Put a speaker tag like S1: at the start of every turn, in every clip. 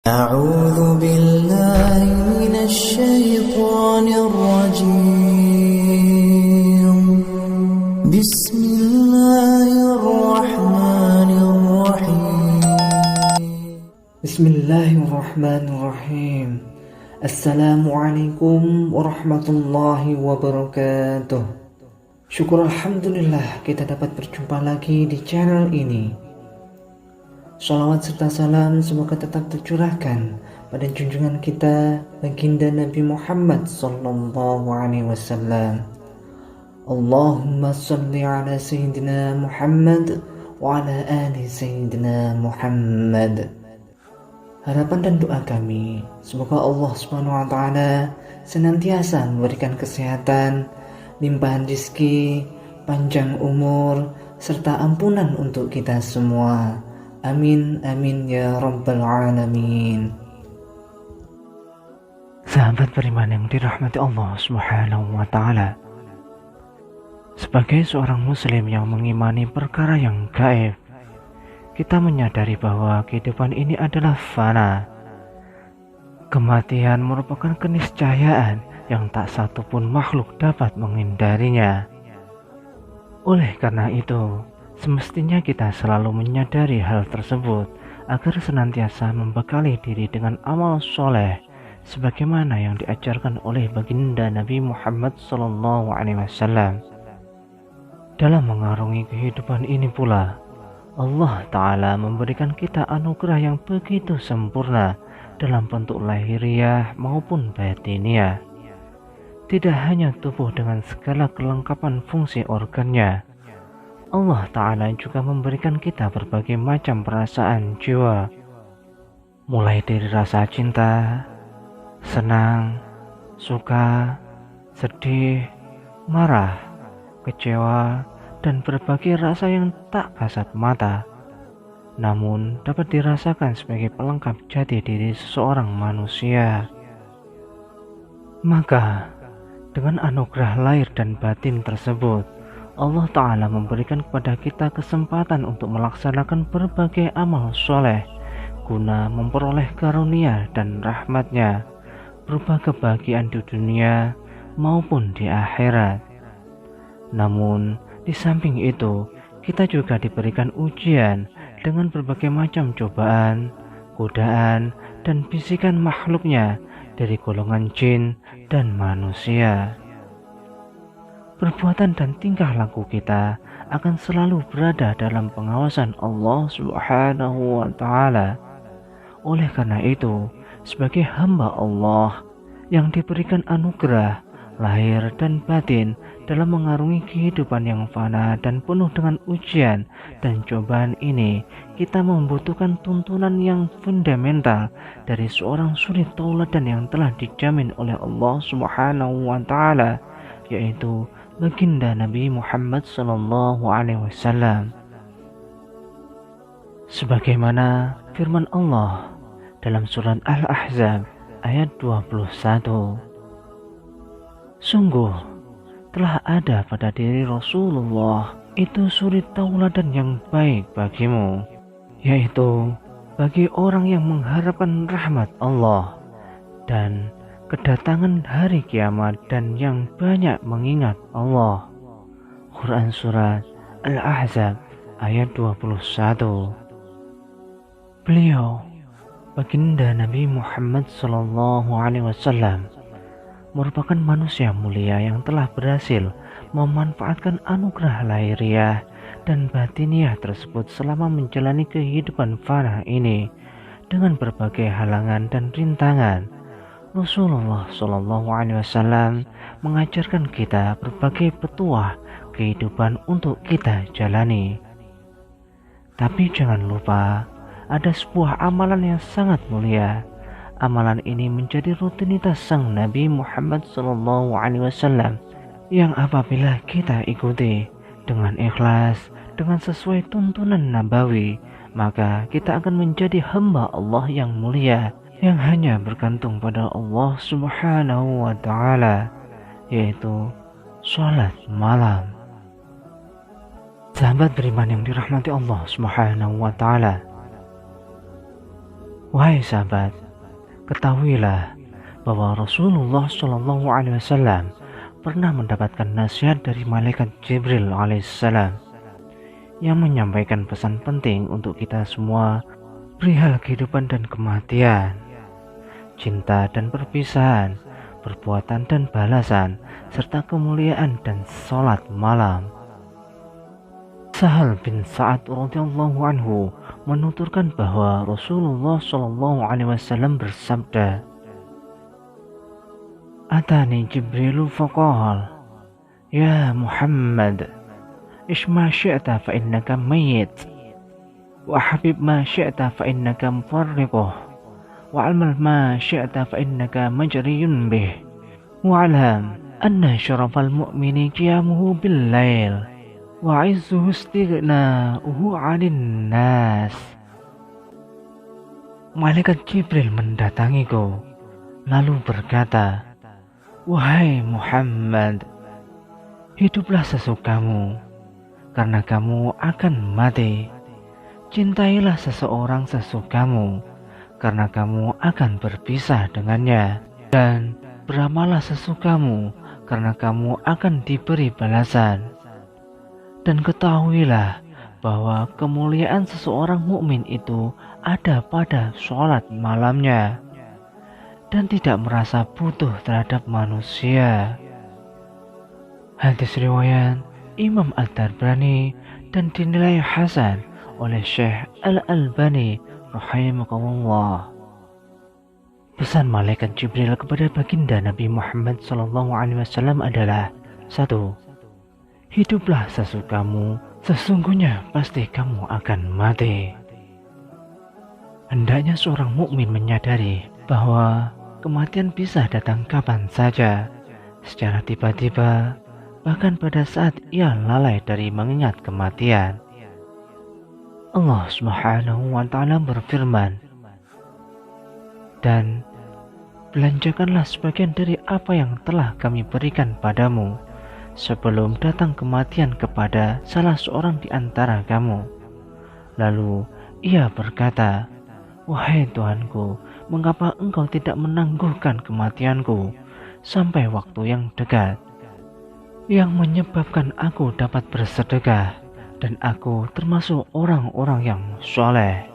S1: أعوذ بالله من الشيطان الرجيم بسم الله الرحمن الرحيم
S2: بسم الله الرحمن الرحيم. Assalamualaikum warahmatullahi wabarakatuh. Syukur alhamdulillah kita dapat berjumpa lagi di channel ini. Shalawat serta salam semoga tetap tercurahkan pada junjungan kita baginda Nabi Muhammad sallallahu alaihi wasallam. Allahumma salli ala sayyidina Muhammad wa ala ali sayyidina Muhammad. Harapan dan doa kami, semoga Allah Subhanahu wa taala senantiasa memberikan kesehatan, limpahan rezeki, panjang umur, serta ampunan untuk kita semua. Amin amin ya rabbal alamin. Sahabat beriman yang dirahmati Allah Subhanahu wa taala, sebagai seorang muslim yang mengimani perkara yang gaib, kita menyadari bahwa kehidupan ini adalah fana. Kematian merupakan keniscayaan yang tak satu pun makhluk dapat menghindarinya. Oleh karena itu, semestinya kita selalu menyadari hal tersebut agar senantiasa membekali diri dengan amal soleh sebagaimana yang diajarkan oleh baginda Nabi Muhammad SAW. Dalam mengarungi kehidupan ini pula, Allah Ta'ala memberikan kita anugerah yang begitu sempurna dalam bentuk lahiriah maupun batiniah. Tidak hanya tubuh dengan segala kelengkapan fungsi organnya, Allah Ta'ala juga memberikan kita berbagai macam perasaan jiwa, mulai dari rasa cinta, senang, suka, sedih, marah, kecewa, dan berbagai rasa yang tak kasat mata, namun dapat dirasakan sebagai pelengkap jati diri seseorang manusia. Maka, dengan anugerah lahir dan batin tersebut, Allah Ta'ala memberikan kepada kita kesempatan untuk melaksanakan berbagai amal soleh guna memperoleh karunia dan rahmatnya berupa kebahagiaan di dunia maupun di akhirat. Namun, di samping itu, kita juga diberikan ujian dengan berbagai macam cobaan, godaan, dan bisikan makhluknya dari golongan jin dan manusia. Perbuatan dan tingkah laku kita akan selalu berada dalam pengawasan Allah Subhanahu wa taala. Oleh karena itu, sebagai hamba Allah yang diberikan anugerah lahir dan batin dalam mengarungi kehidupan yang fana dan penuh dengan ujian dan cobaan ini, kita membutuhkan tuntunan yang fundamental dari seorang suri tauladan yang telah dijamin oleh Allah Subhanahu wa taala, yaitu baginda Nabi Muhammad sallallahu alaihi wasallam. Sebagaimana firman Allah dalam surat Al-Ahzab ayat 21. Sungguh telah ada pada diri Rasulullah itu suri tauladan yang baik bagimu, yaitu bagi orang yang mengharapkan rahmat Allah dan kedatangan hari kiamat dan yang banyak mengingat Allah. Quran Surat Al-Ahzab ayat 21. Beliau, baginda Nabi Muhammad SAW, merupakan manusia mulia yang telah berhasil memanfaatkan anugerah lahiriah dan batiniah tersebut selama menjalani kehidupan fana ini dengan berbagai halangan dan rintangan. Rasulullah Shallallahu Alaihi Wasallam mengajarkan kita berbagai petuah kehidupan untuk kita jalani. Tapi jangan lupa, ada sebuah amalan yang sangat mulia. Amalan ini menjadi rutinitas sang Nabi Muhammad Shallallahu Alaihi Wasallam yang apabila kita ikuti dengan ikhlas, dengan sesuai tuntunan nabawi, maka kita akan menjadi hamba Allah yang mulia, yang hanya bergantung pada Allah Subhanahu wa taala, yaitu sholat malam. Sahabat beriman yang dirahmati Allah Subhanahu wa taala, Wahai sahabat, ketahuilah bahwa Rasulullah Shallallahu Alaihi Wasallam pernah mendapatkan nasihat dari malaikat Jibril alaihissalam yang menyampaikan pesan penting untuk kita semua perihal kehidupan dan kematian, cinta dan perpisahan, perbuatan dan balasan, serta kemuliaan dan sholat malam. Sahal bin Sa'ad radhiyallahu anhu menuturkan bahwa Rasulullah Shallallahu Alaihi Wasallam bersabda, "Atani Jibrilu faqal, ya Muhammad, ish ma syi'ta fa innaka mayyit, wa habib ma syi'ta fa innaka mufarriquh, wa amal ma syi'ta fa innaka majriyun bih, wa alam anna syarafal mu'mini qiyamuhu bil lail, wa izzuhu istighna'uhu 'anil nas." Malaikat Jibril mendatangiku lalu berkata, "Wahai Muhammad, hiduplah sesukamu karena kamu akan mati. Cintailah seseorang sesukamu karena kamu akan berpisah dengannya. Dan beramallah sesukamu karena kamu akan diberi balasan. Dan ketahuilah bahwa kemuliaan seseorang mukmin itu ada pada sholat malamnya dan tidak merasa butuh terhadap manusia." Hadis riwayat Imam Ad-Darbrani dan dinilai hasan oleh Syekh Al-Albani rahimahullah. Pesan malaikat Jibril kepada baginda Nabi Muhammad SAW adalah: 1. Hiduplah sesukamu, sesungguhnya pasti kamu akan mati. Hendaknya seorang mukmin menyadari bahwa kematian bisa datang kapan saja, secara tiba-tiba, bahkan pada saat ia lalai dari mengingat kematian. Allah Subhanahu wa Ta'ala berfirman, "Dan belanjakanlah sebagian dari apa yang telah kami berikan padamu sebelum datang kematian kepada salah seorang di antara kamu." Lalu ia berkata, "Wahai Tuhanku, mengapa engkau tidak menangguhkan kematianku sampai waktu yang dekat, yang menyebabkan aku dapat bersedekah dan aku termasuk orang-orang yang soleh?"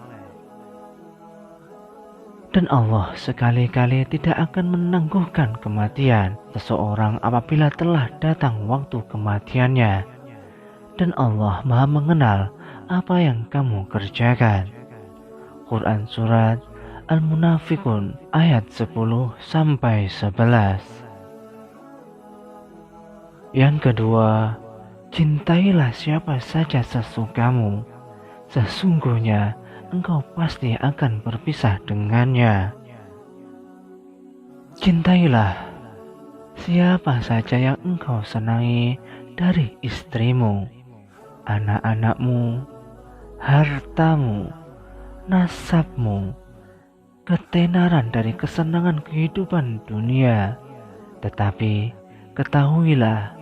S2: Dan Allah sekali-kali tidak akan menangguhkan kematian seseorang apabila telah datang waktu kematiannya. Dan Allah Maha mengenal apa yang kamu kerjakan. Quran Surat Al-Munafiqun ayat 10-11. Yang kedua, cintailah siapa saja sesukamu, sesungguhnya engkau pasti akan berpisah dengannya. Cintailah siapa saja yang engkau senangi dari istrimu, anak-anakmu, hartamu, nasabmu, ketenaran dari kesenangan kehidupan dunia. Tetapi ketahuilah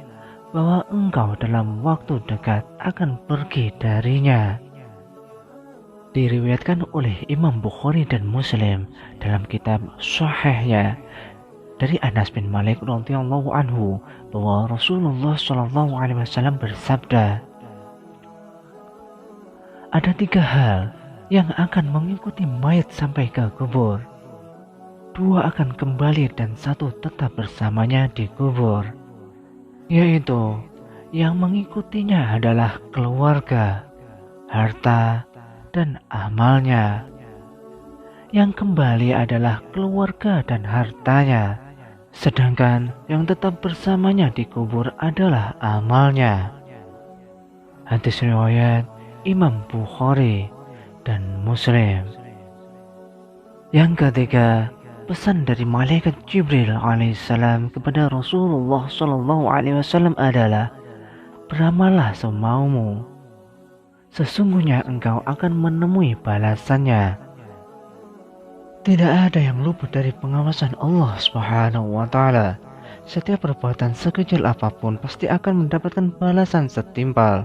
S2: bahwa engkau dalam waktu dekat akan pergi darinya. Diriwayatkan oleh Imam Bukhari dan Muslim dalam kitab Sahihnya dari Anas bin Malik radhiyallahu anhu bahwa Rasulullah Shallallahu Alaihi Wasallam bersabda, "Ada 3 hal yang akan mengikuti mayat sampai ke kubur. 2 akan kembali dan 1 tetap bersamanya di kubur, yaitu yang mengikutinya adalah keluarga, harta, dan amalnya. Yang kembali adalah keluarga dan hartanya, sedangkan yang tetap bersamanya di kubur adalah amalnya." Hadis riwayat Imam Bukhari dan Muslim. Yang ketiga, pesan dari malaikat Jibril alaihissalam kepada Rasulullah Shallallahu Alaihi Wasallam adalah: "Beramallah semaumu, sesungguhnya engkau akan menemui balasannya." Tidak ada yang luput dari pengawasan Allah Subhanahu wa Ta'ala. Setiap perbuatan sekecil apapun pasti akan mendapatkan balasan setimpal,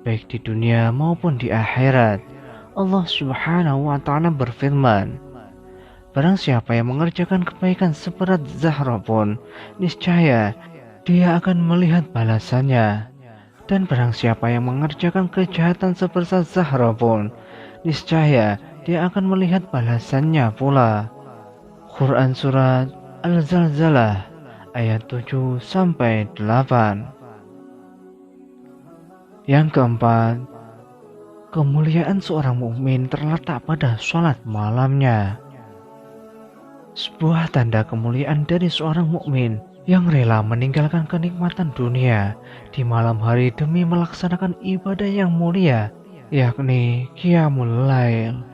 S2: baik di dunia maupun di akhirat. Allah Subhanahu wa Ta'ala berfirman, Barang siapa yang mengerjakan kebaikan seberat Zahra pun, niscaya dia akan melihat balasannya. Dan barang siapa yang mengerjakan kejahatan sebesar Zahra pun, niscaya dia akan melihat balasannya pula. Quran Surat Al-Zalzalah ayat 7-8. Yang keempat, kemuliaan seorang mukmin terletak pada sholat malamnya. Sebuah tanda kemuliaan dari seorang mukmin yang rela meninggalkan kenikmatan dunia di malam hari demi melaksanakan ibadah yang mulia, yakni Qiyamul Lail.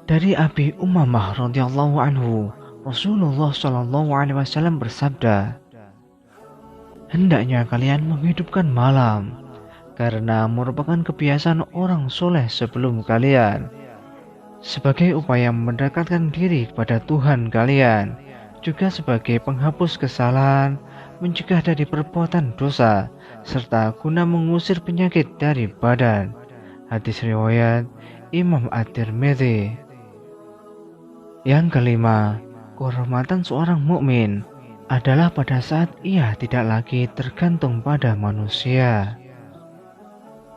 S2: Dari Abi Umamah radhiyallahu anhu, Rasulullah shallallahu alaihi wasallam bersabda, "Hendaknya kalian menghidupkan malam, karena merupakan kebiasaan orang soleh sebelum kalian, sebagai upaya mendekatkan diri kepada Tuhan kalian, juga sebagai penghapus kesalahan, mencegah dari perbuatan dosa, serta guna mengusir penyakit dari badan." Hadis riwayat Imam At-Tirmidzi. Yang kelima, kehormatan seorang mukmin adalah pada saat ia tidak lagi tergantung pada manusia.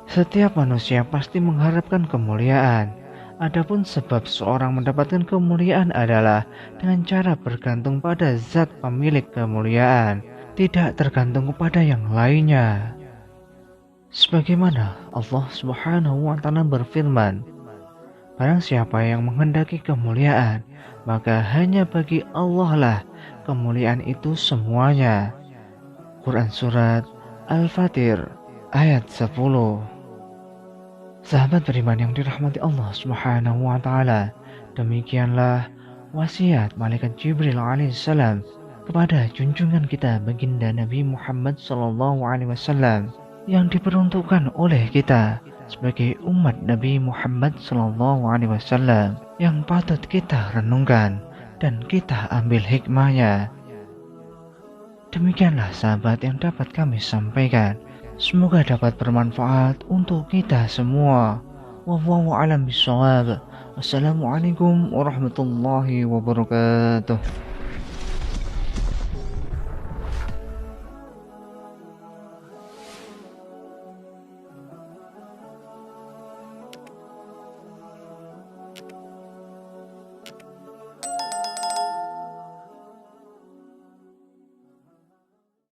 S2: Setiap manusia pasti mengharapkan kemuliaan. Adapun sebab seorang mendapatkan kemuliaan adalah dengan cara bergantung pada zat pemilik kemuliaan, tidak tergantung kepada yang lainnya. Sebagaimana Allah Subhanahu wa Ta'ala berfirman, "Barang siapa yang menghendaki kemuliaan, maka hanya bagi Allah lah kemuliaan itu semuanya." Quran Surat Al-Fatir ayat 10. Sahabat beriman yang dirahmati Allah Subhanahu wa Ta'ala, demikianlah wasiat malaikat Jibril alaihissalam kepada junjungan kita baginda Nabi Muhammad sallallahu alaihi wasallam yang diperuntukkan oleh kita sebagai umat Nabi Muhammad sallallahu alaihi wasallam, yang patut kita renungkan dan kita ambil hikmahnya. Demikianlah sahabat yang dapat kami sampaikan. Semoga dapat bermanfaat untuk kita semua. Wallahu a'lam bishawab. Wassalamualaikum warahmatullahi wabarakatuh.